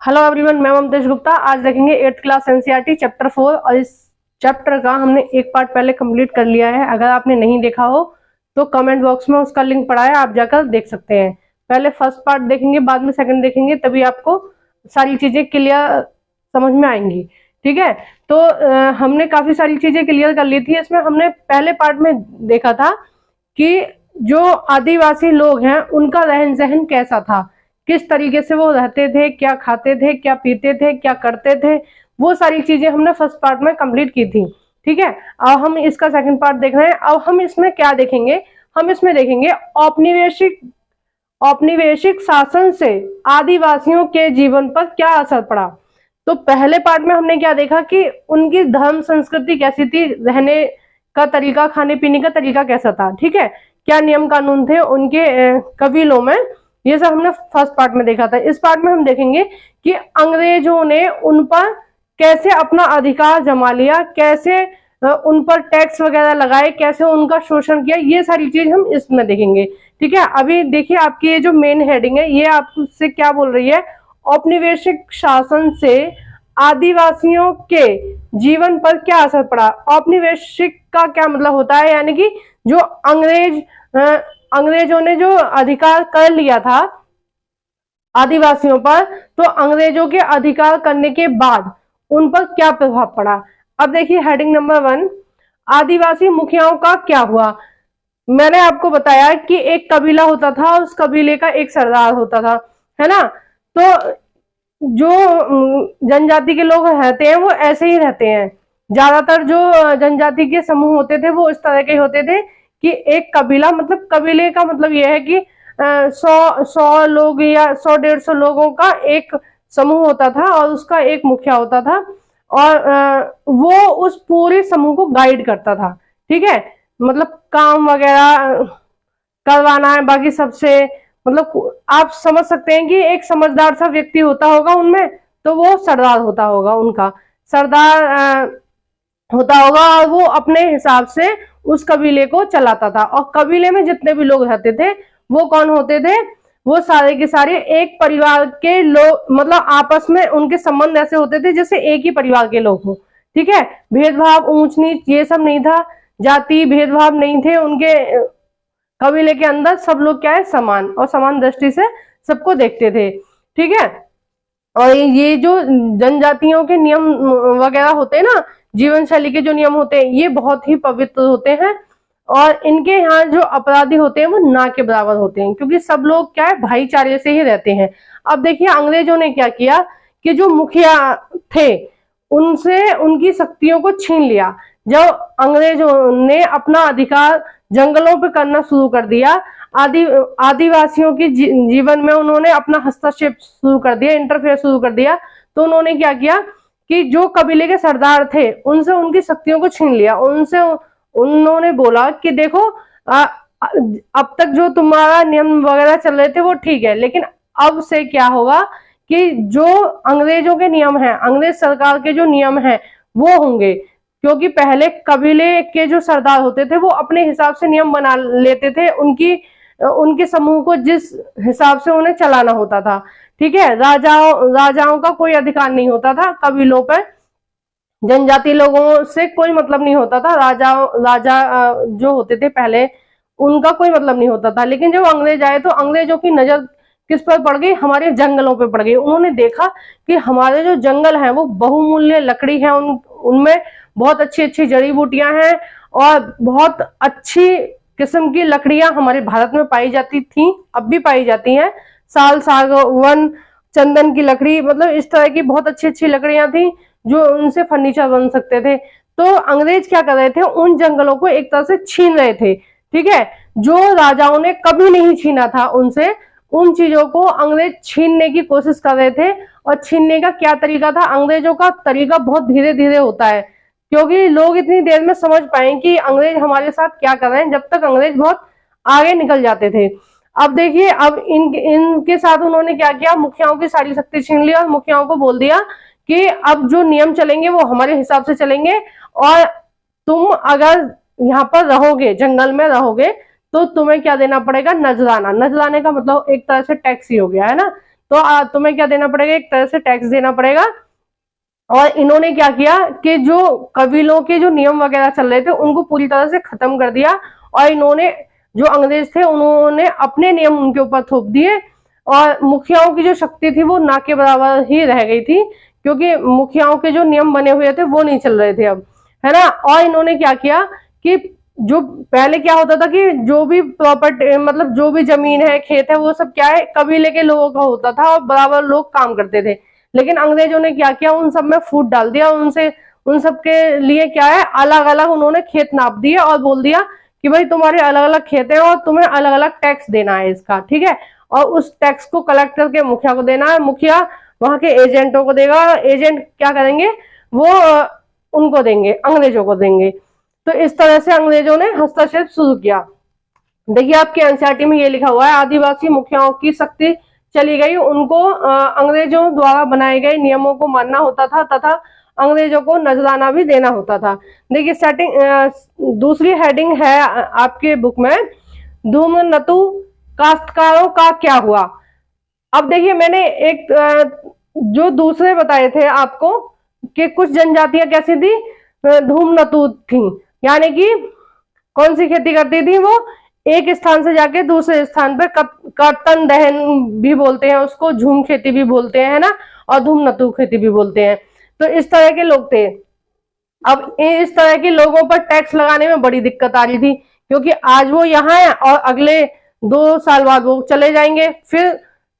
Hello everyone, मैं ममतेश गुप्ता। आज देखेंगे 8th क्लास एनसीईआरटी चैप्टर 4 और इस चैप्टर का हमने एक पार्ट पहले कंप्लीट कर लिया है। अगर आपने नहीं देखा हो तो कमेंट बॉक्स में उसका लिंक पड़ा है, आप जाकर देख सकते हैं। पहले फर्स्ट पार्ट देखेंगे, बाद में सेकंड देखेंगे, तभी आपको सारी चीजें क्लियर समझ में आएंगी। ठीक है, तो हमने काफी सारी चीजें क्लियर कर ली थी। इसमें हमने पहले पार्ट में देखा था कि जो आदिवासी लोग हैं उनका रहन सहन कैसा था, किस तरीके से वो रहते थे, क्या खाते थे, क्या पीते थे, क्या करते थे, वो सारी चीजें हमने फर्स्ट पार्ट में कंप्लीट की थी। ठीक है, अब हम इसका सेकंड पार्ट देख रहे हैं। अब हम इसमें क्या देखेंगे, हम इसमें देखेंगे औपनिवेशिक औपनिवेशिक शासन से आदिवासियों के जीवन पर क्या असर पड़ा। तो पहले पार्ट में हमने क्या देखा कि उनकी धर्म संस्कृति कैसी थी, रहने का तरीका, खाने पीने का तरीका कैसा था। ठीक है, क्या नियम कानून थे उनके कबीलों में, ये सब हमने फर्स्ट पार्ट में देखा था। इस पार्ट में हम देखेंगे कि अंग्रेजों ने उन पर कैसे अपना अधिकार जमा लिया, कैसे उन पर टैक्स वगैरह लगाए, कैसे उनका शोषण किया, ये सारी चीज हम इसमें देखेंगे। ठीक है, अभी देखिए आपकी ये जो मेन हेडिंग है ये आपसे क्या बोल रही है, औपनिवेशिक शासन से आदिवासियों के जीवन पर क्या असर पड़ा। औपनिवेशिक का क्या मतलब होता है, यानी कि जो अंग्रेजों ने जो अधिकार कर लिया था आदिवासियों पर, तो अंग्रेजों के अधिकार करने के बाद उन पर क्या प्रभाव पड़ा। अब देखिए हेडिंग नंबर 1, आदिवासी मुखियाओं का क्या हुआ। मैंने आपको बताया कि एक कबीला होता था, उस कबीले का एक सरदार होता था, है ना। तो जो जनजाति के लोग रहते हैं वो ऐसे ही रहते हैं। ज्यादातर जो जनजाति के समूह होते थे वो इस तरह के होते थे कि एक कबीला, मतलब कबीले का मतलब यह है कि 100 लोग या 100-150 लोगों का एक समूह होता था और उसका एक मुखिया होता था, और वो उस पूरे समूह को गाइड करता था। ठीक है, मतलब काम वगैरह करवाना है बाकी सबसे, मतलब आप समझ सकते हैं कि एक समझदार सा व्यक्ति होता होगा उनमें, तो वो सरदार होता होगा, उनका सरदार होता होगा, और वो अपने हिसाब से उस कबीले को चलाता था। और कबीले में जितने भी लोग रहते थे वो कौन होते थे, वो सारे के सारे एक परिवार के लोग, मतलब आपस में उनके संबंध ऐसे होते थे जैसे एक ही परिवार के लोग हों। ठीक है, भेदभाव, ऊंच नीच ये सब नहीं था, जाति भेदभाव नहीं थे उनके कबीले के अंदर। सब लोग क्या है, समान और समान दृष्टि से सबको देखते थे। ठीक है, और ये जो जनजातियों के नियम वगैरह होते हैं ना, जीवन शैली के जो नियम होते हैं, ये बहुत ही पवित्र होते हैं, और इनके यहाँ जो अपराधी होते हैं वो ना के बराबर होते हैं, क्योंकि सब लोग क्या है, भाईचारे से ही रहते हैं। अब देखिए अंग्रेजों ने क्या किया कि जो मुखिया थे उनसे उनकी शक्तियों को छीन लिया। जब अंग्रेजों ने अपना अधिकार जंगलों पे करना शुरू कर दिया, आदिवासियों की जीवन में उन्होंने अपना हस्तक्षेप शुरू कर दिया, इंटरफेयर शुरू कर दिया, तो उन्होंने क्या किया कि जो कबीले के सरदार थे उनसे उनकी शक्तियों को छीन लिया। उनसे उन्होंने बोला कि देखो अब तक जो तुम्हारा नियम वगैरह चल रहे थे वो ठीक है, लेकिन अब से क्या होगा कि जो अंग्रेजों के नियम हैं, अंग्रेज सरकार के जो नियम हैं वो होंगे। क्योंकि पहले कबीले के जो सरदार होते थे वो अपने हिसाब से नियम बना लेते थे, उनके समूह को जिस हिसाब से उन्हें चलाना होता था। ठीक है, राजाओं का कोई अधिकार नहीं होता था कबीलों पर, जनजाति लोगों से कोई मतलब नहीं होता था। राजा जो होते थे पहले, उनका कोई मतलब नहीं होता था। लेकिन जब अंग्रेज आए तो अंग्रेजों की नजर किस पर पड़ गई, हमारे जंगलों पे पड़ गई। उन्होंने देखा कि हमारे जो जंगल हैं वो बहुमूल्य लकड़ी है, उनमें बहुत अच्छी अच्छी जड़ी बूटियां हैं और बहुत अच्छी किस्म की लकड़ियां हमारे भारत में पाई जाती थी, अब भी पाई जाती हैं। साल, सागवन, चंदन की लकड़ी, मतलब इस तरह की बहुत अच्छी अच्छी लकड़ियां थी जो उनसे फर्नीचर बन सकते थे। तो अंग्रेज क्या कर रहे थे, उन जंगलों को एक तरह से छीन रहे थे। ठीक है, जो राजाओं ने कभी नहीं छीना था उनसे, उन चीजों को अंग्रेज छीनने की कोशिश कर रहे थे। और छीनने का क्या तरीका था, अंग्रेजों का तरीका बहुत धीरे धीरे होता है, क्योंकि लोग इतनी देर में समझ पाए कि अंग्रेज हमारे साथ क्या कर रहे हैं, जब तक अंग्रेज बहुत आगे निकल जाते थे। अब देखिए, अब इनके साथ उन्होंने क्या किया, मुखियाओं की सारी शक्ति छीन ली और मुखियाओं को बोल दिया कि अब जो नियम चलेंगे वो हमारे हिसाब से चलेंगे, और तुम अगर यहाँ पर रहोगे, जंगल में रहोगे, तो तुम्हें क्या देना पड़ेगा, नजराना। नजराने का मतलब एक तरह से टैक्स ही हो गया, है ना। तो तुम्हें क्या देना पड़ेगा, एक तरह से टैक्स देना पड़ेगा। और इन्होंने क्या किया कि जो कबीलों के जो नियम वगैरह चल रहे थे उनको पूरी तरह से खत्म कर दिया, और इन्होंने जो अंग्रेज थे उन्होंने अपने नियम उनके ऊपर थोप दिए, और मुखियाओं की जो शक्ति थी वो ना के बराबर ही रह गई थी, क्योंकि मुखियाओं के जो नियम बने हुए थे वो नहीं चल रहे थे अब, है ना। और इन्होंने क्या किया कि जो पहले क्या होता था कि जो भी प्रॉपर्टी मतलब जो भी जमीन है, खेत है, वो सब क्या है कबीले के लोगों का होता था और बराबर लोग काम करते थे। लेकिन अंग्रेजों ने क्या किया, उन सब में फूट डाल दिया, उनसे उन सब के लिए क्या है अलग अलग उन्होंने खेत नाप दिए और बोल दिया कि भाई तुम्हारे अलग अलग खेत है और तुम्हें अलग अलग टैक्स देना है इसका, ठीक है। और उस टैक्स को कलेक्ट करके मुखिया को देना है, मुखिया वहां के एजेंटों को देगा, एजेंट क्या करेंगे वो उनको देंगे, अंग्रेजों को देंगे। तो इस तरह से अंग्रेजों ने हस्तक्षेप शुरू किया। देखिए आपके एनसीईआरटी में ये लिखा हुआ है, आदिवासी मुखियाओं की शक्ति चली गई, उनको अंग्रेजों द्वारा बनाए गए नियमों को मानना होता था तथा अंग्रेजों को नजराना भी देना होता था। देखिए सेटिंग दूसरी हेडिंग है आपके बुक में, धूमनतु काश्तकारों का क्या हुआ। अब देखिए मैंने एक जो दूसरे बताए थे आपको कि कुछ जनजातियां कैसी थी, धूमनतु थी, यानी कि कौन सी खेती करती थी, वो एक स्थान से जाके दूसरे स्थान पर कर्तन दहन भी बोलते हैं उसको, झूम खेती भी बोलते हैं, है ना, और धूमनतु खेती भी बोलते हैं। तो इस तरह के लोग थे। अब इस तरह के लोगों पर टैक्स लगाने में बड़ी दिक्कत आ रही थी, क्योंकि आज वो यहाँ है और अगले 2 साल बाद वो चले जाएंगे, फिर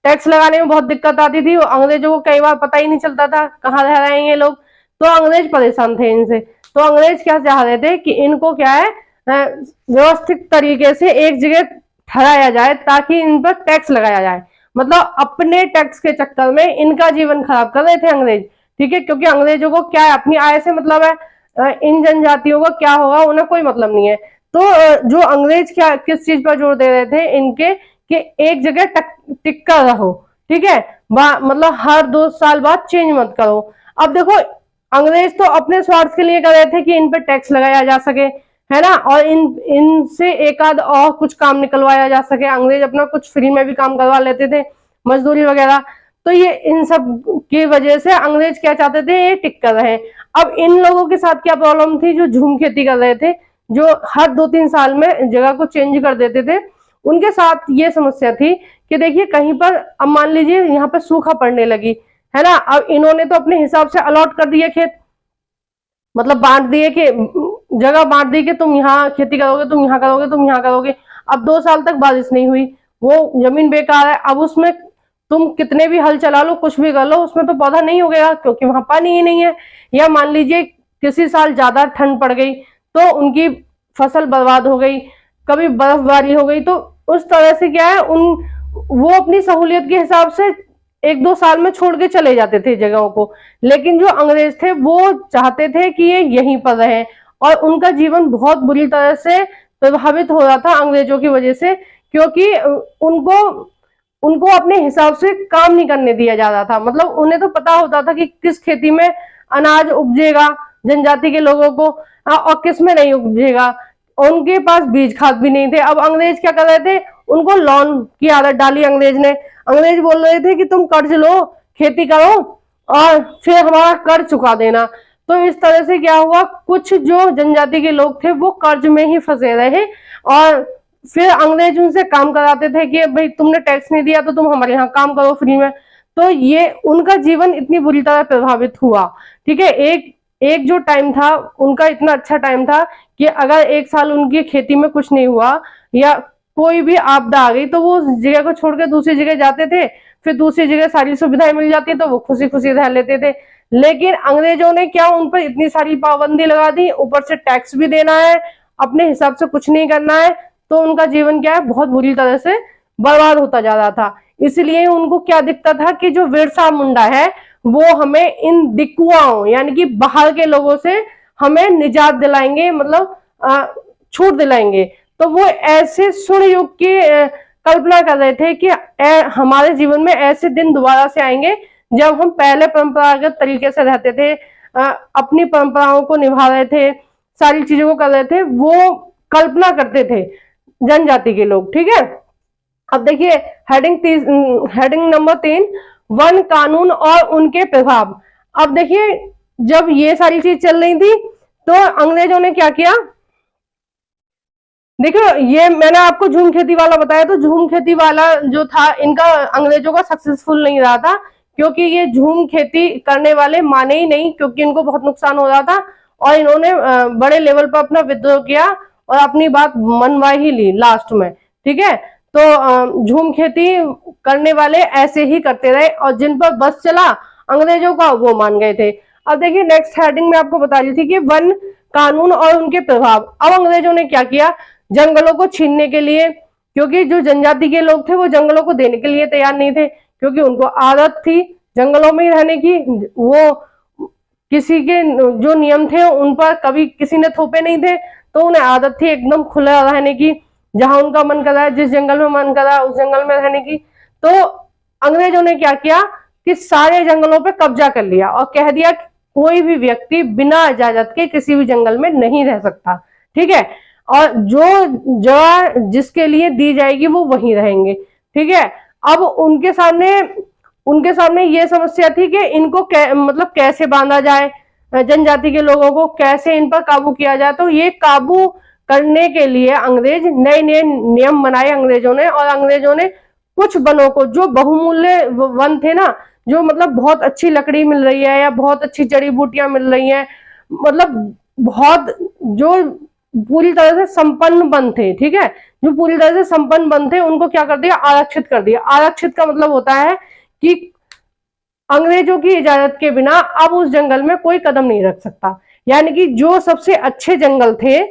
टैक्स लगाने में बहुत दिक्कत आती थी। अंग्रेजों को कई बार पता ही नहीं चलता था कहाँ रह रहे हैं ये लोग, तो अंग्रेज परेशान थे इनसे। तो अंग्रेज क्या चाह रहे थे कि इनको क्या है व्यवस्थित तरीके से एक जगह ठहराया जाए ताकि इन पर टैक्स लगाया जाए। मतलब अपने टैक्स के चक्कर में इनका जीवन खराब कर रहे थे अंग्रेज, ठीक है, क्योंकि अंग्रेजों को क्या है अपनी आय से मतलब है, इन जनजातियों को क्या होगा उन्हें कोई मतलब नहीं है। तो जो अंग्रेज क्या किस चीज पर जोर दे रहे थे इनके कि एक जगह टिक कर रहो, ठीक है, मतलब हर 2 साल बाद चेंज मत करो। अब देखो अंग्रेज तो अपने स्वार्थ के लिए कर रहे थे कि इन पर टैक्स लगाया जा सके, है ना, और इनसे एक आध और कुछ काम निकलवाया जा सके। अंग्रेज अपना कुछ फ्री में भी काम करवा लेते थे, मजदूरी वगैरह। तो ये इन सब की वजह से अंग्रेज क्या चाहते थे, ये टिक कर रहे। अब इन लोगों के साथ क्या प्रॉब्लम थी, जो झूम खेती कर रहे थे, जो हर 2-3 साल में जगह को चेंज कर देते थे, उनके साथ ये समस्या थी कि देखिए कहीं पर अब मान लीजिए यहाँ पर सूखा पड़ने लगी, है ना। अब इन्होंने तो अपने हिसाब से अलॉट कर दिए खेत, मतलब बांट दिए कि जगह बांट दी कि तुम यहाँ खेती करोगे, तुम यहाँ करोगे, तुम यहाँ करोगे। अब 2 साल तक बारिश नहीं हुई, वो जमीन बेकार है। अब उसमें तुम कितने भी हल चला लो, कुछ भी कर लो, उसमें तो पौधा नहीं उगेगा क्योंकि वहां पानी ही नहीं है। या मान लीजिए किसी साल ज्यादा ठंड पड़ गई तो उनकी फसल बर्बाद हो गई, कभी बर्फबारी हो गई, तो उस तरह से क्या है वो अपनी सहूलियत के हिसाब से 1-2 साल में छोड़ के चले जाते थे जगहों को। लेकिन जो अंग्रेज थे वो चाहते थे कि ये यहीं पर रहे, और उनका जीवन बहुत बुरी तरह से प्रभावित हो रहा था अंग्रेजों की वजह से, क्योंकि उनको अपने हिसाब से काम नहीं करने दिया जा रहा था। मतलब उन्हें तो पता होता था कि किस खेती में अनाज उपजेगा जनजाति के लोगों को और किस में नहीं उपजेगा। उनके पास बीज खाद भी नहीं थे। अब अंग्रेज क्या कर रहे थे, उनको लोन की आदत डाली अंग्रेज ने। अंग्रेज बोल रहे थे कि तुम कर्ज लो, खेती करो और फिर हमारा कर्ज चुका देना। तो इस तरह से क्या हुआ, कुछ जो जनजाति के लोग थे वो कर्ज में ही फंसे रहे, और फिर अंग्रेज उनसे काम कराते थे कि भाई तुमने टैक्स नहीं दिया तो तुम हमारे यहाँ काम करो फ्री में। तो ये उनका जीवन इतनी बुरी तरह प्रभावित हुआ, ठीक है। एक जो टाइम था उनका इतना अच्छा टाइम था कि अगर 1 साल उनकी खेती में कुछ नहीं हुआ या कोई भी आपदा आ गई तो वो उस जगह को छोड़कर दूसरी जगह जाते थे, फिर दूसरी जगह सारी सुविधाएं मिल जाती तो वो खुशी खुशी रह लेते थे। लेकिन अंग्रेजों ने क्या उन पर इतनी सारी पाबंदी लगा दी, ऊपर से टैक्स भी देना है, अपने हिसाब से कुछ नहीं करना है, तो उनका जीवन क्या है बहुत बुरी तरह से बर्बाद होता जा रहा था। इसलिए उनको क्या दिखता था कि जो बिरसा मुंडा है वो हमें इन दिकुआओं यानी कि बाहर के लोगों से हमें निजात दिलाएंगे, मतलब छूट दिलाएंगे। तो वो ऐसे स्वर्ण युग की कल्पना कर रहे थे कि हमारे जीवन में ऐसे दिन दोबारा से आएंगे जब हम पहले परंपरागत तरीके से रहते थे, अपनी परंपराओं को निभा रहे थे, सारी चीजों को कर रहे थे, वो कल्पना करते थे जनजाति के लोग, ठीक है। अब देखिए हेडिंग नंबर 3, वन कानून और उनके प्रभाव। अब देखिए जब ये सारी चीज चल रही थी तो अंग्रेजों ने क्या किया, देखो ये मैंने आपको झूम खेती वाला बताया, तो झूम खेती वाला जो था इनका अंग्रेजों का सक्सेसफुल नहीं रहा था, क्योंकि ये झूम खेती करने वाले माने ही नहीं, क्योंकि इनको बहुत नुकसान हो रहा था और इन्होंने बड़े लेवल पर अपना विद्रोह किया और अपनी बात मनवा ही ली लास्ट में। ठीक है, तो झूम खेती करने वाले ऐसे ही करते रहे और जिन पर बस चला अंग्रेजों का वो मान गए थे। अब देखिए नेक्स्ट हेडिंग में आपको बता रही थी कि वन कानून और उनके प्रभाव। अब अंग्रेजों ने क्या किया, जंगलों को छीनने के लिए, क्योंकि जो जनजाति के लोग थे वो जंगलों को देने के लिए तैयार नहीं थे, क्योंकि उनको आदत थी जंगलों में ही रहने की, वो किसी के जो नियम थे उन पर कभी किसी ने थोपे नहीं थे, तो उन्हें आदत थी एकदम खुला रहने की, जहां उनका मन कर रहा है, जिस जंगल में मन कर रहा है उस जंगल में रहने की। तो अंग्रेजों ने क्या किया कि सारे जंगलों पर कब्जा कर लिया और कह दिया कि कोई भी व्यक्ति बिना इजाजत के किसी भी जंगल में नहीं रह सकता। ठीक है, और जो जगह जिसके लिए दी जाएगी वो वहीं रहेंगे। ठीक है, अब उनके सामने ये समस्या थी कि इनको मतलब कैसे बांधा जाए, जनजाति के लोगों को कैसे इन पर काबू किया जाए। तो ये काबू करने के लिए अंग्रेज नए नए नियम बनाए अंग्रेजों ने, और अंग्रेजों ने कुछ वनों को, जो बहुमूल्य वन थे ना, जो मतलब बहुत अच्छी लकड़ी मिल रही है या बहुत अच्छी जड़ी बूटियां मिल रही हैं, मतलब बहुत जो पूरी तरह से संपन्न वन थे, ठीक है, जो पूरी तरह से संपन्न वन थे उनको क्या कर दिया, आरक्षित कर दिया। आरक्षित का मतलब होता है कि अंग्रेजों की इजाजत के बिना अब उस जंगल में कोई कदम नहीं रख सकता। यानी कि जो सबसे अच्छे जंगल थे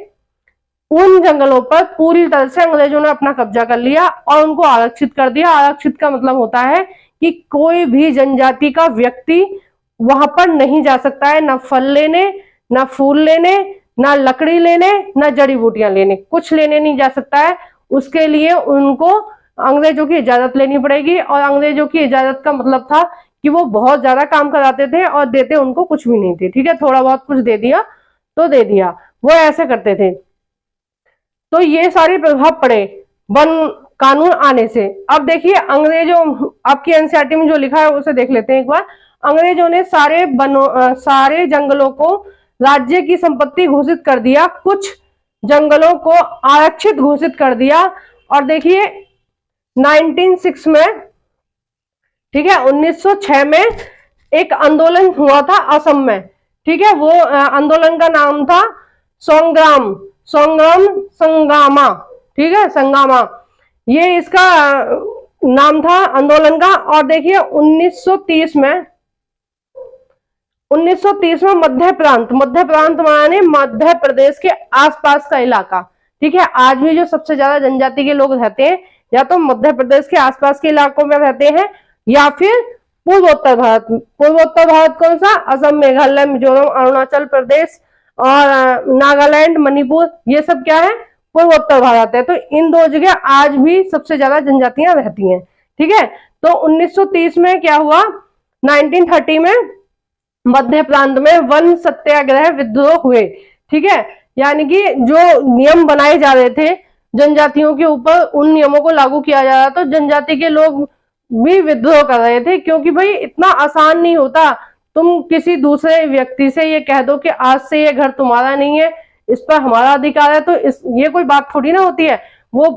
उन जंगलों पर पूरी तरह से अंग्रेजों ने अपना कब्जा कर लिया और उनको आरक्षित कर दिया। आरक्षित का मतलब होता है कि कोई भी जनजाति का व्यक्ति वहां पर नहीं जा सकता है, ना फल लेने, ना फूल लेने, ना लकड़ी लेने, ना जड़ी बूटियां लेने, कुछ लेने नहीं जा सकता है। उसके लिए उनको अंग्रेजों की इजाजत लेनी पड़ेगी, और अंग्रेजों की इजाजत का मतलब था कि वो बहुत ज्यादा काम कराते थे और देते उनको कुछ भी नहीं थे। ठीक है, थोड़ा बहुत कुछ दे दिया तो दे दिया, वो ऐसे करते थे। तो ये सारे प्रभाव पड़े वन कानून आने से। अब देखिए अंग्रेजों, आपकी एनसीईआरटी में जो लिखा है उसे देख लेते हैं एक बार। अंग्रेजों ने सारे जंगलों को राज्य की संपत्ति घोषित कर दिया, कुछ जंगलों को आरक्षित घोषित कर दिया। और देखिए 1906 में, ठीक है, 1906 में एक आंदोलन हुआ था असम में। ठीक है, वो आंदोलन का नाम था संगामा। ठीक है, संगामा, ये इसका नाम था आंदोलन का। और देखिए 1930 में मध्य प्रांत माने मध्य प्रदेश के आसपास का इलाका। ठीक है, आज भी जो सबसे ज्यादा जनजाति के लोग रहते हैं या तो मध्य प्रदेश के आसपास के इलाकों में रहते हैं या फिर पूर्वोत्तर भारत। पूर्वोत्तर भारत कौन सा, असम, मेघालय, मिजोरम, अरुणाचल प्रदेश और नागालैंड, मणिपुर, ये सब क्या है, पूर्वोत्तर भारत है। तो इन दो जगह आज भी सबसे ज्यादा जनजातियां रहती हैं। ठीक है, तो 1930 में क्या हुआ, 1930 में मध्य प्रांत में वन सत्याग्रह विद्रोह हुए। ठीक है, यानी कि जो नियम बनाए जा रहे थे जनजातियों के ऊपर, उन नियमों को लागू किया जा रहा, तो जनजाति के लोग भी विद्रोह कर रहे थे, क्योंकि भाई इतना आसान नहीं होता तुम किसी दूसरे व्यक्ति से ये कह दो कि आज से ये घर तुम्हारा नहीं है, इस पर हमारा अधिकार है। तो ये कोई बात थोड़ी ना होती है। वो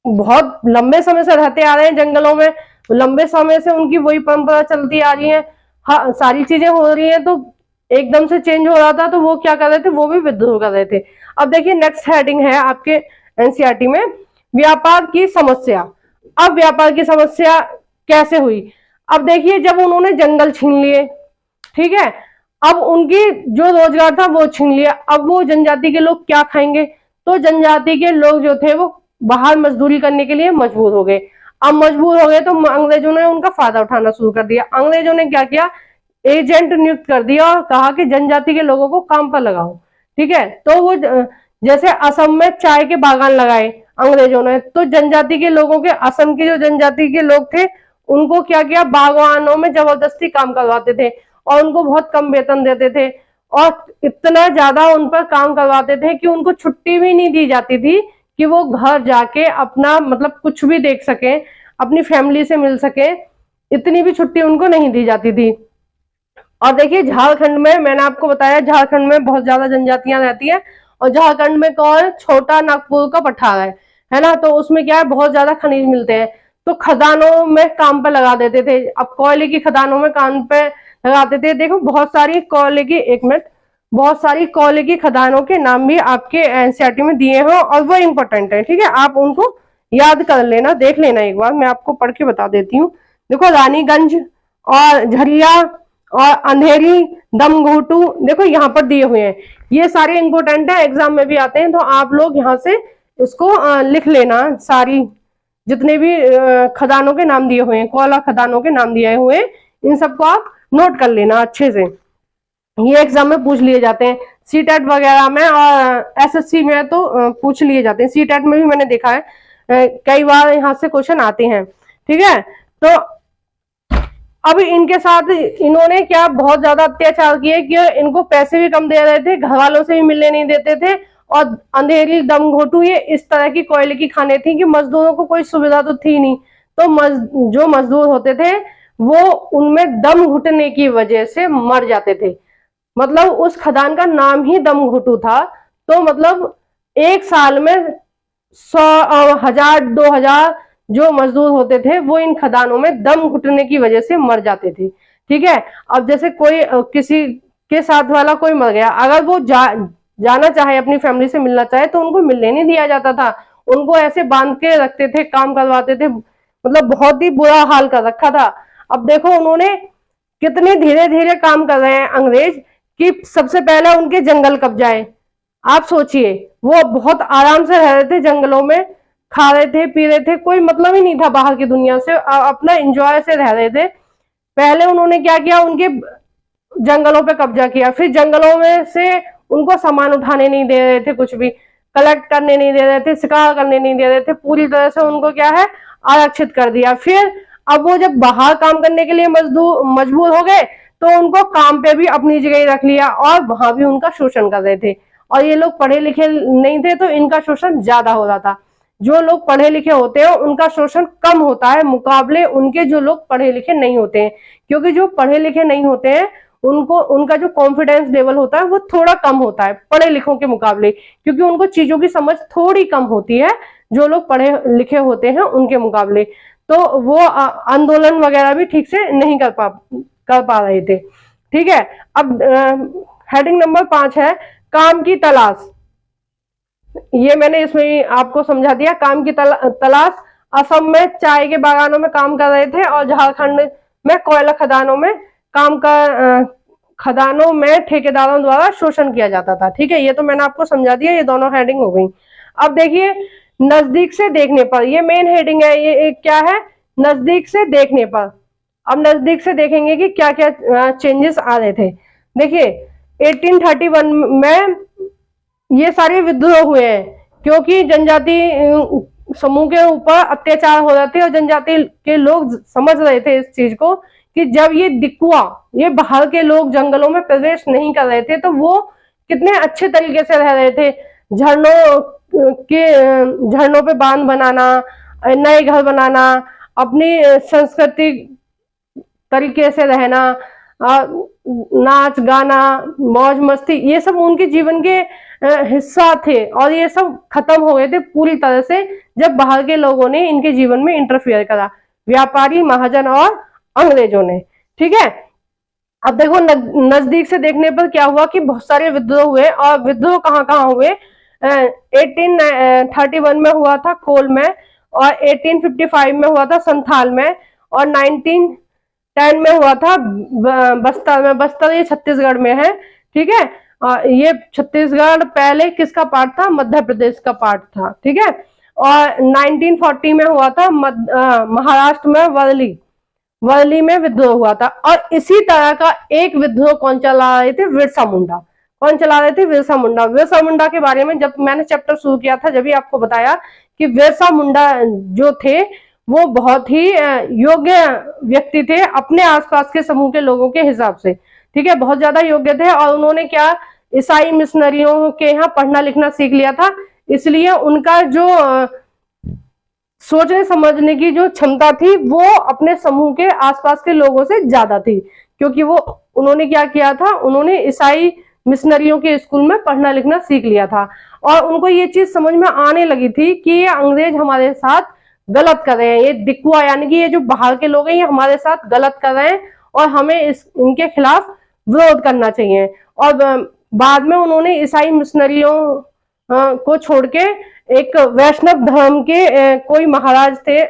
बहुत लंबे समय से रहते आ रहे हैं जंगलों में, लंबे समय से उनकी वही परंपरा चलती आ रही है। हाँ, सारी चीजें हो रही हैं, तो एकदम से चेंज हो रहा था, तो वो क्या कर रहे थे, वो भी विद्रोह कर रहे थे। अब देखिए नेक्स्ट हेडिंग है आपके एनसीईआरटी में, व्यापार की समस्या। अब व्यापार की समस्या कैसे हुई, अब देखिए जब उन्होंने जंगल छीन लिए, ठीक है, अब उनकी जो रोजगार था वो छीन लिया। अब वो जनजाति के लोग क्या खाएंगे, तो जनजाति के लोग जो थे वो बाहर मजदूरी करने के लिए मजबूर हो गए। अब मजबूर हो गए तो अंग्रेजों ने उनका फायदा उठाना शुरू कर दिया। अंग्रेजों ने क्या किया, एजेंट नियुक्त कर दिया और कहा कि जनजाति के लोगों को काम पर लगाओ। ठीक है, तो वो जैसे असम में चाय के बागान लगाए अंग्रेजों ने, तो जनजाति के लोगों के, असम की जो जनजाति के लोग थे उनको क्या किया, बागवानों में जबरदस्ती काम करवाते थे और उनको बहुत कम वेतन देते थे और इतना ज्यादा उन पर काम करवाते थे कि उनको छुट्टी भी नहीं दी जाती थी कि वो घर जाके अपना मतलब कुछ भी देख सके, अपनी फैमिली से मिल सके, इतनी भी छुट्टी उनको नहीं दी जाती थी। और देखिए झारखंड में, मैंने आपको बताया झारखंड में बहुत ज्यादा जनजातियां रहती है, और झारखंड में कौन, छोटा नागपुर का पठार है ना, तो उसमें क्या है, बहुत ज्यादा खनिज मिलते हैं, तो खदानों में काम पे लगा देते थे। अब कोयले की खदानों में काम पे लगाते थे। देखो बहुत सारी कोयले की, एक मिनट, बहुत सारी कोयले की खदानों के नाम भी आपके एनसीईआरटी में दिए हैं, और वो इंपॉर्टेंट है, ठीक है, आप उनको याद कर लेना, देख लेना एक बार, मैं आपको पढ़ के बता देती हूँ। देखो रानीगंज और झरिया और अंधेरी, दमघोटू, देखो यहाँ पर दिए हुए हैं, ये सारे इंपॉर्टेंट है, एग्जाम में भी आते हैं, तो आप लोग यहाँ से इसको लिख लेना, सारी जितने भी खदानों के नाम दिए हुए हैं, कोयला खदानों के नाम दिए हुए हैं, इन सबको आप नोट कर लेना अच्छे से, ये एग्जाम में पूछ लिए जाते हैं, सीटेट वगैरह में और एसएससी में तो पूछ लिए जाते हैं, सीटेट में भी मैंने देखा है कई बार यहाँ से क्वेश्चन आते हैं, ठीक है। तो अब इनके साथ इन्होंने क्या बहुत ज्यादा अत्याचार किए कि इनको पैसे भी कम दे रहे थे, घर वालों से भी मिलने नहीं देते थे, और अंधेरी, दमघोटू, ये इस तरह की कोयले की खाने थी कि मजदूरों को कोई सुविधा तो थी नहीं, तो जो मजदूर होते थे वो उनमें दम घुटने की वजह से मर जाते थे। मतलब उस खदान का नाम ही दमघोटू था, तो मतलब एक साल में 100, 1000, 2000 जो मजदूर होते थे वो इन खदानों में दम घुटने की वजह से मर जाते थे, ठीक है। अब जैसे कोई किसी के साथ वाला कोई मर गया, अगर वो जाना चाहे, अपनी फैमिली से मिलना चाहे, तो उनको मिलने नहीं दिया जाता था, उनको ऐसे बांध के रखते थे, काम करवाते थे, मतलब बहुत ही बुरा हाल कर रखा था। अब देखो उन्होंने कितने धीरे धीरे काम कर रहे हैं अंग्रेज, कि सबसे पहले उनके जंगल कब्जाए, आप सोचिए, वो बहुत आराम से रह रहे थे जंगलों में, खा रहे थे, पी रहे थे, कोई मतलब ही नहीं था बाहर की दुनिया से, अपना एंजॉय से रह रहे थे। पहले उन्होंने क्या किया, उनके जंगलों पे कब्जा किया, फिर जंगलों में से उनको सामान उठाने नहीं दे रहे थे, कुछ भी कलेक्ट करने नहीं दे रहे थे, शिकार करने नहीं दे रहे थे, पूरी तरह से उनको क्या है, आरक्षित कर दिया। फिर अब वो जब बाहर काम करने के लिए मजबूर हो गए, तो उनको काम पे भी अपनी जगह रख लिया, और वहां भी उनका शोषण कर रहे थे, और ये लोग पढ़े लिखे नहीं थे, तो इनका शोषण ज्यादा हो रहा था। जो लोग पढ़े लिखे होते हैं उनका शोषण कम होता है मुकाबले उनके जो लोग पढ़े लिखे नहीं होते हैं, क्योंकि जो पढ़े लिखे नहीं होते हैं उनको, उनका जो कॉन्फिडेंस लेवल होता है वो थोड़ा कम होता है पढ़े लिखों के मुकाबले, क्योंकि उनको चीजों की समझ थोड़ी कम होती है जो लोग पढ़े लिखे होते हैं उनके मुकाबले, तो वो आंदोलन वगैरह भी ठीक से नहीं कर पा रहे थे, ठीक है। अब हेडिंग नंबर 5 है काम की तलाश, ये मैंने इसमें आपको समझा दिया, काम की तलाश। असम में चाय के बागानों में काम कर रहे थे, और झारखंड में कोयला खदानों में खदानों में ठेकेदारों द्वारा शोषण किया जाता था, ठीक है। ये तो मैंने आपको समझा दिया, ये दोनों हेडिंग हो गई। अब देखिए नजदीक से देखने पर, ये मेन हेडिंग है, ये एक क्या है, नजदीक से देखने पर। अब नजदीक से देखेंगे कि क्या क्या चेंजेस आ रहे थे। देखिए 1831 में ये सारे विद्रोह हुए हैं, क्योंकि जनजाति समूह के ऊपर अत्याचार हो रहे थे, और जनजाति के लोग समझ रहे थे इस चीज को कि जब ये दिकुआ, ये बाहर के लोग जंगलों में प्रवेश नहीं कर रहे थे, तो वो कितने अच्छे तरीके से रह रहे थे, झरनों पे बांध बनाना, नए घर बनाना, अपनी संस्कृति तरीके से रहना, नाच गाना, मौज मस्ती, ये सब उनके जीवन के हिस्सा थे, और ये सब खत्म हो गए थे पूरी तरह से जब बाहर के लोगों ने इनके जीवन में इंटरफियर करा, व्यापारी, महाजन और अंग्रेजों ने, ठीक है। अब देखो नजदीक से देखने पर क्या हुआ कि बहुत सारे विद्रोह हुए, और विद्रोह कहाँ कहाँ हुए, 1831 में हुआ था कोल में, और 1855 में हुआ था संथाल में, और 1910 में हुआ था बस्तर में। बस्तर ये छत्तीसगढ़ में है, ठीक है। ये छत्तीसगढ़ पहले किसका पार्ट था, मध्य प्रदेश का पार्ट था, ठीक है। और 1940 में हुआ था महाराष्ट्र में वर्ली में विद्रोह हुआ था। और इसी तरह का एक विद्रोह कौन चला रहे थे, बिरसा मुंडा। कौन चला रहे थे, बिरसा मुंडा। बिरसा मुंडा के बारे में जब मैंने चैप्टर शुरू किया था, जब भी आपको बताया कि बिरसा मुंडा जो थे वो बहुत ही योग्य व्यक्ति थे अपने आसपास के समूह के लोगों के हिसाब से, ठीक है, बहुत ज्यादा योग्य थे। और उन्होंने क्या, ईसाई मिशनरियों के यहाँ पढ़ना लिखना सीख लिया था, इसलिए उनका जो सोचने समझने की जो क्षमता थी वो अपने समूह के आसपास के लोगों से ज्यादा थी, क्योंकि वो उन्होंने क्या किया था, उन्होंने ईसाई मिशनरियों के स्कूल में पढ़ना लिखना सीख लिया था और उनको ये चीज समझ में आने लगी थी कि ये अंग्रेज हमारे साथ गलत कर रहे हैं, ये दिक्कुआ यानी कि ये जो बाहर के लोग हैं ये हमारे साथ गलत कर रहे हैं और हमें इनके खिलाफ विरोध करना चाहिए। और बाद में उन्होंने ईसाई मिशनरियों को छोड़ के एक वैष्णव धर्म के कोई महाराज थे,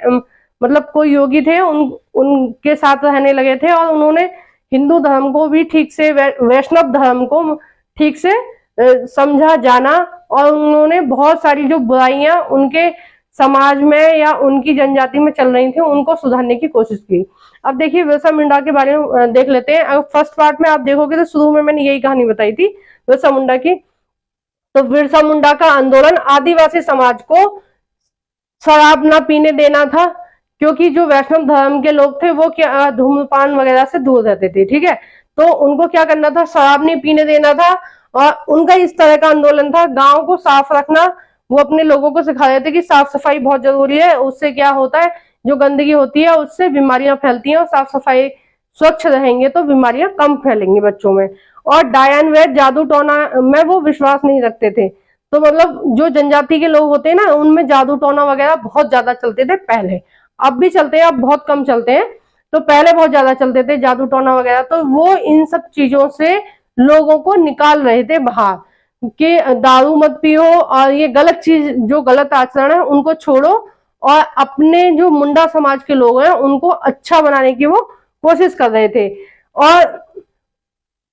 मतलब कोई योगी थे, उनके साथ रहने लगे थे और उन्होंने हिंदू धर्म को भी ठीक से, वैष्णव धर्म को ठीक से समझा जाना और उन्होंने बहुत सारी जो बुराइयां उनके समाज में या उनकी जनजाति में चल रही थी उनको सुधारने की कोशिश की। अब देखिए बिरसा मुंडा के बारे में देख लेते हैं। अगर फर्स्ट पार्ट में आप देखोगे तो शुरू में मैंने यही कहानी बताई थी बिरसा मुंडा की। तो बिरसा मुंडा का आंदोलन आदिवासी समाज को शराब ना पीने देना था, क्योंकि जो वैष्णव धर्म के लोग थे वो क्या धूम्रपान वगैरह से दूर रहते थे, ठीक है। तो उनको क्या करना था, शराब नहीं पीने देना था और उनका इस तरह का आंदोलन था। गांव को साफ रखना, वो अपने लोगों को सिखा रहे थे कि साफ सफाई बहुत जरूरी है, उससे क्या होता है, जो गंदगी होती है उससे बीमारियां फैलती हैं और साफ सफाई स्वच्छ रहेंगे तो बीमारियां कम फैलेंगी बच्चों में। और डायन वेद जादू टोना में वो विश्वास नहीं रखते थे। तो मतलब जो जनजाति के लोग होते हैं ना उनमें जादू टोना वगैरह बहुत ज्यादा चलते थे पहले, अब भी चलते हैं, अब बहुत कम चलते हैं, तो पहले बहुत ज्यादा चलते थे जादू टोना वगैरह। तो वो इन सब चीजों से लोगों को निकाल रहे थे बाहर कि दारू मत पियो और ये गलत चीज, जो गलत आचरण है उनको छोड़ो और अपने जो मुंडा समाज के लोग हैं उनको अच्छा बनाने की वो कोशिश कर रहे थे। और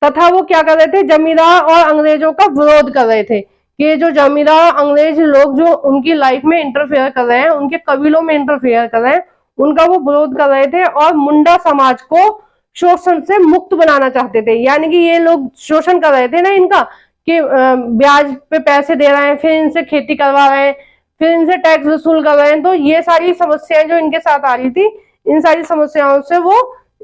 तथा वो क्या कर रहे थे, जमींदार और अंग्रेजों का विरोध कर रहे थे कि जो जमींदार अंग्रेज लोग जो उनकी लाइफ में इंटरफेयर कर रहे हैं, उनके कबीलों में इंटरफेयर कर रहे हैं, उनका वो विरोध कर रहे थे और मुंडा समाज को शोषण से मुक्त बनाना चाहते थे। यानी कि ये लोग शोषण कर रहे थे ना इनका, कि ब्याज पे पैसे दे रहे हैं, फिर इनसे खेती करवा रहे हैं, फिर इनसे टैक्स वसूल कर रहे हैं। तो ये सारी समस्याएं जो इनके साथ आ रही थी, इन सारी समस्याओं से वो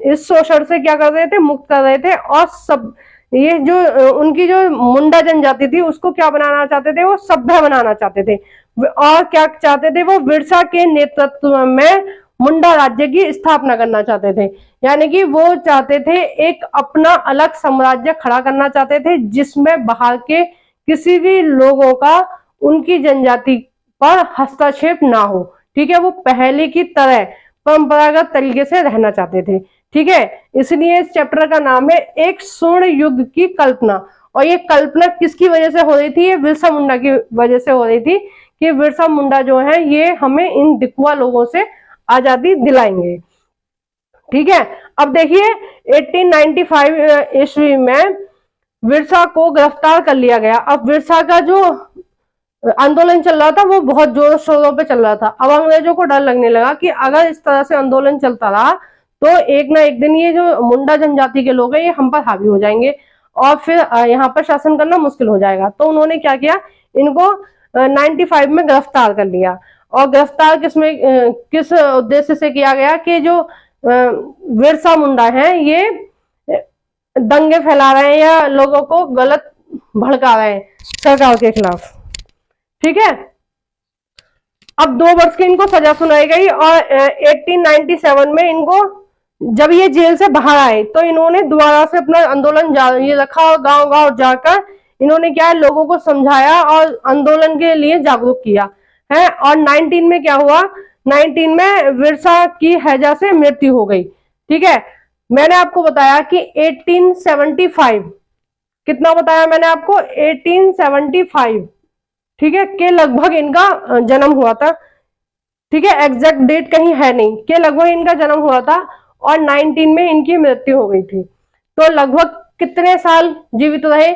इस शोषण से क्या कर रहे थे, मुक्त कर रहे थे। और सब ये जो उनकी जो मुंडा जनजाति थी उसको क्या बनाना चाहते थे, वो सभ्य बनाना चाहते थे। और क्या चाहते थे, वो बिरसा के नेतृत्व में मुंडा राज्य की स्थापना करना चाहते थे। यानी कि वो चाहते थे एक अपना अलग साम्राज्य खड़ा करना चाहते थे जिसमें बाहर के किसी भी लोगों का उनकी जनजाति पर हस्तक्षेप ना हो, ठीक है। वो पहले की तरह परंपरागत तरीके से रहना चाहते थे, ठीक है। इसलिए इस चैप्टर का नाम है एक स्वर्ण युग की कल्पना। और ये कल्पना किसकी वजह से हो रही थी, ये बिरसा मुंडा की वजह से हो रही थी कि बिरसा मुंडा जो है ये हमें इन दिकुआ लोगों से आजादी दिलाएंगे, ठीक है। अब देखिए 1895 ईस्वी में बिरसा को गिरफ्तार कर लिया गया। अब बिरसा का जो आंदोलन चल रहा था वो बहुत जोरों शोरों पे चल रहा था। अब अंग्रेजों को डर लगने लगा कि अगर इस तरह से आंदोलन चलता रहा तो एक ना एक दिन ये जो मुंडा जनजाति के लोग हैं ये हम पर हावी हो जाएंगे और फिर यहाँ पर शासन करना मुश्किल हो जाएगा। तो उन्होंने क्या किया, इनको 95 में गिरफ्तार कर लिया। और गिरफ्तार किस उद्देश्य से किया गया कि जो बिरसा मुंडा है ये दंगे फैला रहे हैं या लोगों को गलत भड़का रहे हैं सरकार के खिलाफ, ठीक है। अब 2 वर्ष की इनको सजा सुनाई गई और 1897 में इनको, जब ये जेल से बाहर आए तो इन्होंने दोबारा से अपना आंदोलन जारी रखा और गांव गांव जाकर इन्होंने क्या है, लोगों को समझाया और आंदोलन के लिए जागरूक किया है। और 19 में क्या हुआ, 19 में बिरसा की हैजा से मृत्यु हो गई, ठीक है। मैंने आपको बताया कि 1875, कितना बताया मैंने आपको, 1875, ठीक है, के लगभग इनका जन्म हुआ था, ठीक है। एग्जैक्ट डेट कहीं है नहीं, के लगभग इनका जन्म हुआ था और 19 में इनकी मृत्यु हो गई थी। तो लगभग कितने साल जीवित रहे,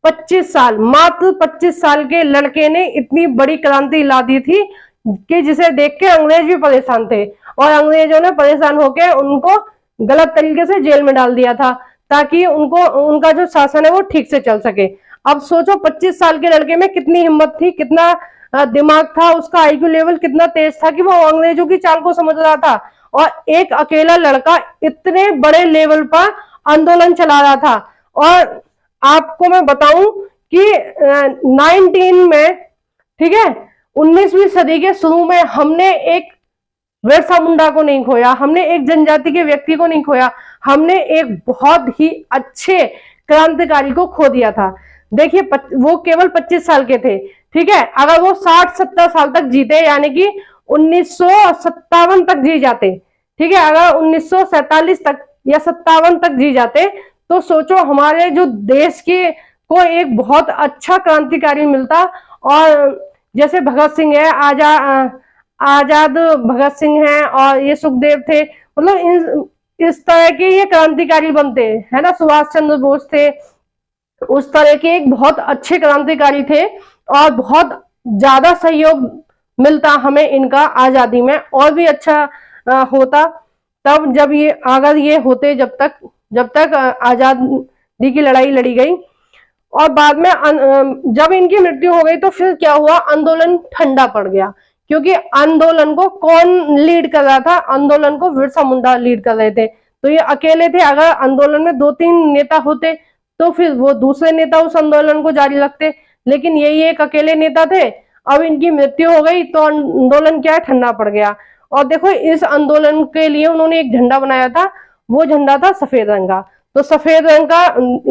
25 साल। मात्र 25 साल के लड़के ने इतनी बड़ी क्रांति ला दी थी कि जिसे देख के अंग्रेज भी परेशान थे और अंग्रेजों ने परेशान होकर उनको गलत तरीके से जेल में डाल दिया था ताकि उनका जो शासन है वो ठीक से चल सके। अब सोचो 25 साल के लड़के में कितनी हिम्मत थी, कितना दिमाग था, उसका आईक्यू लेवल कितना तेज था कि वो अंग्रेजों की चाल को समझ रहा था। और एक अकेला लड़का इतने बड़े लेवल पर आंदोलन चला रहा था। और आपको मैं बताऊं कि 19 में ठीक है, 19वीं सदी के शुरू में हमने एक बिरसा मुंडा को नहीं खोया, हमने एक जनजाति के व्यक्ति को नहीं खोया, हमने एक बहुत ही अच्छे क्रांतिकारी को खो दिया था। देखिए वो केवल 25 साल के थे, ठीक है। अगर वो 60-70 साल तक जीते, यानी कि 1957 तक जी जाते, ठीक है, अगर 1947 तक या 57 तक जी जाते, तो सोचो हमारे जो देश के को एक बहुत अच्छा क्रांतिकारी मिलता। और जैसे भगत सिंह है, आजाद भगत सिंह है, और ये सुखदेव थे, मतलब इस तरह के ये क्रांतिकारी बनते है ना। सुभाष चंद्र बोस थे, उस तरह के एक बहुत अच्छे क्रांतिकारी थे, और बहुत ज्यादा सहयोग मिलता हमें इनका आजादी में, और भी अच्छा होता तब जब ये अगर ये होते जब तक आजादी की लड़ाई लड़ी गई। और बाद में जब इनकी मृत्यु हो गई तो फिर क्या हुआ, आंदोलन ठंडा पड़ गया, क्योंकि आंदोलन को कौन लीड कर रहा था, आंदोलन को बिरसा मुंडा लीड कर रहे थे, तो ये अकेले थे। अगर आंदोलन में 2-3 नेता होते तो फिर वो दूसरे नेता उस आंदोलन को जारी रखते, लेकिन यही एक अकेले नेता थे। अब इनकी मृत्यु हो गई तो आंदोलन क्या है, ठंडा पड़ गया। और देखो इस आंदोलन के लिए उन्होंने एक झंडा बनाया था, वो झंडा था सफेद रंग का। तो सफेद रंग का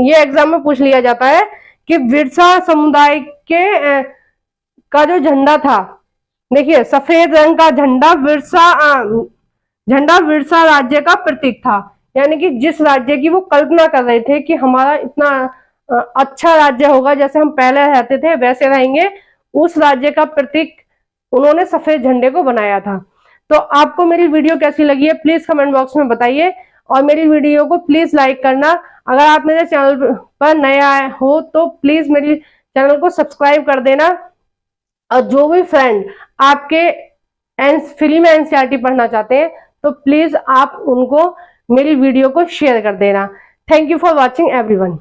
ये एग्जाम में पूछ लिया जाता है कि बिरसा समुदाय के का जो झंडा था, देखिए सफेद रंग का झंडा बिरसा राज्य का प्रतीक था, यानी कि जिस राज्य की वो कल्पना कर रहे थे कि हमारा इतना अच्छा राज्य होगा, जैसे हम पहले रहते थे वैसे रहेंगे, उस राज्य का प्रतीक उन्होंने सफेद झंडे को बनाया था। तो आपको मेरी वीडियो कैसी लगी है प्लीज कमेंट बॉक्स में बताइए, और मेरी वीडियो को प्लीज लाइक करना। अगर आप मेरे चैनल पर नए आए हो तो प्लीज मेरी चैनल को सब्सक्राइब कर देना, और जो भी फ्रेंड आपके फिल्म एनसीईआरटी पढ़ना चाहते हैं तो प्लीज आप उनको मेरी वीडियो को शेयर कर देना। Thank you for watching everyone.